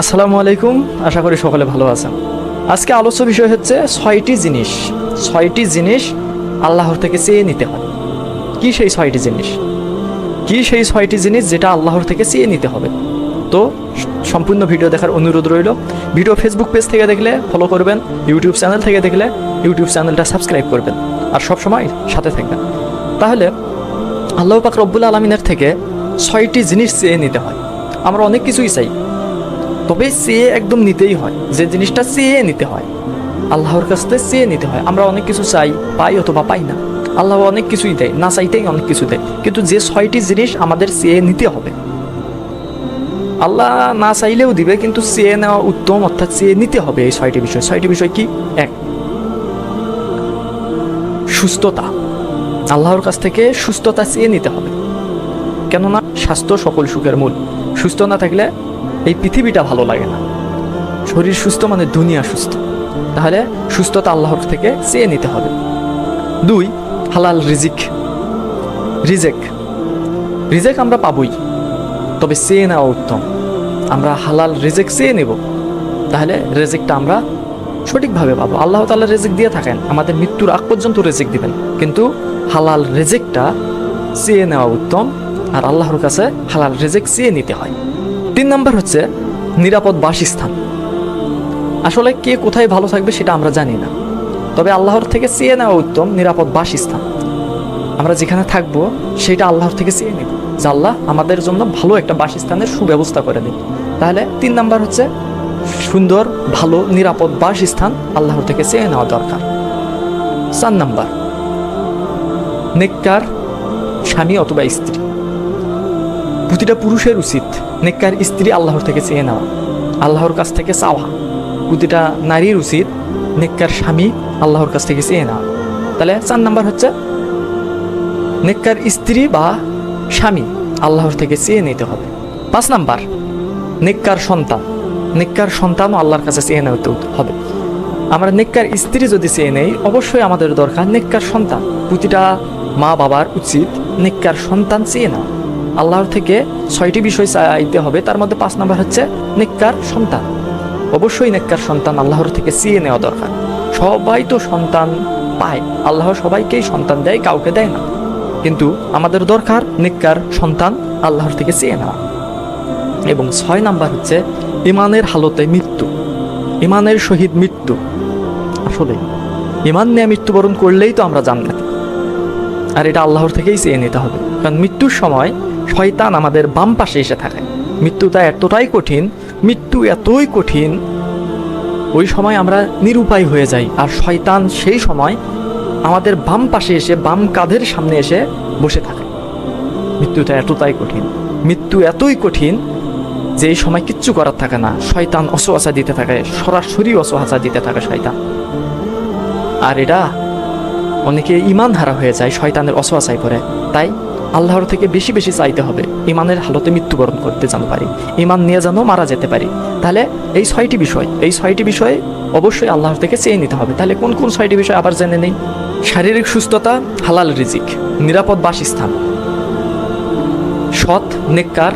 আসসালামু আলাইকুম, আশা করি সকলে ভালো আছেন। আজকে আলোচ্য বিষয় হচ্ছে ছয়টি জিনিস আল্লাহর থেকে চেয়ে নিতে হয়। কি সেই ছয়টি জিনিস যেটা আল্লাহর থেকে চেয়ে নিতে হবে? তো সম্পূর্ণ ভিডিও দেখার অনুরোধ রইল। ভিডিও ফেসবুক পেজ থেকে দেখলে ফলো করবেন, ইউটিউব চ্যানেল থেকে দেখলে ইউটিউব চ্যানেলটা সাবস্ক্রাইব করবেন, আর সবসময় সাথে থাকবেন। তাহলে আল্লাহ পাক রব্বুল আলামিনের থেকে 6টি জিনিস চেয়ে নিতে হয়। আমরা অনেক কিছুই চাই, তবে চেয়ে একদম নিতেই হয়। যে জিনিসটা চেয়ে নিতে হয়, আল্লাহর কাছ থেকে চেয়ে নিতে হয়। আমরা অনেক কিছু চাই, পাই অথবা পাই না। আল্লাহ অনেক কিছুই দেয়, না চাইতেই অনেক কিছু দেয়। কিন্তু যে 6টি জিনিস আমাদের চেয়ে নিতে হবে, আল্লাহ না চাইলেও দিবে, কিন্তু চেয়ে নেওয়া উত্তম, অর্থাৎ চেয়ে নিতে হবে এই 6টি বিষয়। 6টি বিষয় কি? 1, সুস্থতা। আল্লাহর কাছ থেকে সুস্থতা চেয়ে নিতে হবে, কেননা স্বাস্থ্য সকল সুখের মূল। সুস্থ না থাকলে এই পৃথিবীটা ভালো লাগে না। শরীর সুস্থ মানে দুনিয়া সুস্থ। তাহলে সুস্থতা আল্লাহর থেকে চেয়ে নিতে হবে। 2, হালাল রিজেক আমরা পাবই, তবে চেয়ে নেওয়া উত্তম। আমরা হালাল রিজেক চেয়ে নেব, তাহলে রেজেকটা আমরা সঠিকভাবে পাবো। আল্লাহ তাআলা রেজেক দিয়ে থাকেন, আমাদের মৃত্যুর আগ পর্যন্ত রেজেক দিবেন, কিন্তু হালাল রেজেকটা চেয়ে নেওয়া উত্তম, আর আল্লাহর কাছে হালাল রেজেক চেয়ে নিতে হয়। 3 নম্বর হচ্ছে নিরাপদ বাসস্থান। আসলে কে কোথায় ভালো থাকবে সেটা আমরা জানি না, তবে আল্লাহর থেকে চেয়ে নেওয়া উত্তম নিরাপদ বাসস্থান। আমরা যেখানে থাকবো সেটা আল্লাহর থেকে চেয়ে নেব, যে আল্লাহ আমাদের জন্য ভালো একটা বাসস্থানের সুব্যবস্থা করে দিন। তাহলে 3 নম্বর হচ্ছে সুন্দর, ভালো, নিরাপদ বাসস্থান আল্লাহর থেকে চেয়ে নেওয়া দরকার। 4 নম্বর, নেককার স্বামী অথবা স্ত্রী। প্রতিটা পুরুষের উচিত নেককার স্ত্রী আল্লাহর থেকে চেয়ে নেওয়া, আল্লাহর কাছ থেকে চাওয়া। প্রতিটা নারীর উচিত নেককার স্বামী আল্লাহর কাছ থেকে চেয়ে নেওয়া। তাহলে 4 নম্বর হচ্ছে নেককার স্ত্রী বা স্বামী আল্লাহর থেকে চেয়ে নিতে হবে। 5 নম্বর, নেককার সন্তানও আল্লাহর কাছে চেয়ে নিতে হবে। আমরা নেককার স্ত্রী যদি চেয়ে নেই, অবশ্যই আমাদের দরকার নেককার সন্তান। প্রতিটা মা বাবার উচিত নেককার সন্তান চেয়ে নেওয়া। আল্লাহর থেকে 6টি বিষয় চাইতে হবে, তার মধ্যে 5 নম্বর হচ্ছে নেককার সন্তান। অবশ্যই নেককার সন্তান আল্লাহর থেকে চেয়ে নেওয়া দরকার। সবাই তো সন্তান পায়, আল্লাহ সবাইকেই সন্তান দেয়, কাউকে দেয় না, কিন্তু আমাদের দরকার নেককার সন্তান আল্লাহর থেকে চেয়ে নেওয়া। এবং 6 নম্বর হচ্ছে ইমানের হালতে মৃত্যু, ইমানের সহিত মৃত্যু। আসলে ইমান নিয়ে মৃত্যুবরণ করলেই তো আমরা জান্নাত, আর এটা আল্লাহর থেকেই চেয়ে নিতে হবে। কারণ মৃত্যুর সময় শয়তান আমাদের বাম পাশে এসে থাকে। মৃত্যুটা এতটাই কঠিন, মৃত্যু এতই কঠিন, ওই সময় আমরা নিরুপায় হয়ে যাই, আর শয়তান সেই সময় আমাদের বাম পাশে এসে, বাম কাঁধের সামনে এসে বসে থাকে। মৃত্যুটা মৃত্যু এতই কঠিন যে এই সময় কিচ্ছু করার থাকে না। শয়তান অসওয়াসা দিতে থাকে, সরাসরি অসওয়াসা দিতে থাকে শয়তান। আর এটা অনেকে ইমান হারা হয়ে যায় শয়তানের অসওয়াসায় পড়ে। তাই আল্লাহর থেকে বেশি বেশি চাইতে হবে ইমানের হালতে মৃত্যুবরণ করতে যেন পারি, ইমান নিয়ে যেন মারা যেতে পারি। তাহলে এই 6টি বিষয় অবশ্যই আল্লাহর থেকে চেয়ে নিতে হবে। তাহলে কোন কোন 6টি বিষয় আবার জেনে নেই। শারীরিক সুস্থতা, হালাল রিজিক, নিরাপদ বাসস্থান, সৎ নেককার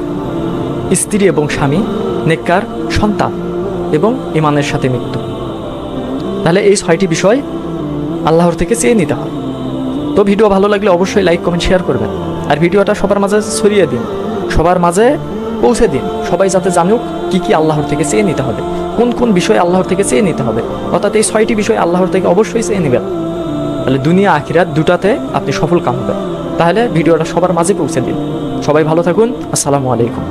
স্ত্রী এবং স্বামী, নেককার সন্তান এবং ইমানের সাথে মৃত্যু। তাহলে এই 6টি বিষয় আল্লাহর থেকে চেয়ে নিতে হয়। তো ভিডিও ভালো লাগলে অবশ্যই লাইক, কমেন্ট, শেয়ার করবেন, আর ভিডিওটা সবার মাঝে ছড়িয়ে দিন, সবার মাঝে পৌঁছে দিন, সবাই যাতে জানুক কি কি আল্লাহর থেকে চেয়ে নিতে হবে, কোন কোন বিষয় আল্লাহর থেকে চেয়ে নিতে হবে। অর্থাৎ এই 6টি বিষয় আল্লাহর থেকে অবশ্যই চেয়ে নেবেন, তাহলে দুনিয়া আখিরাত দুটাতে আপনি সফল কাম হবেন। তাহলে ভিডিওটা সবার মাঝে পৌঁছে দিন। সবাই ভালো থাকুন। আসসালামু আলাইকুম।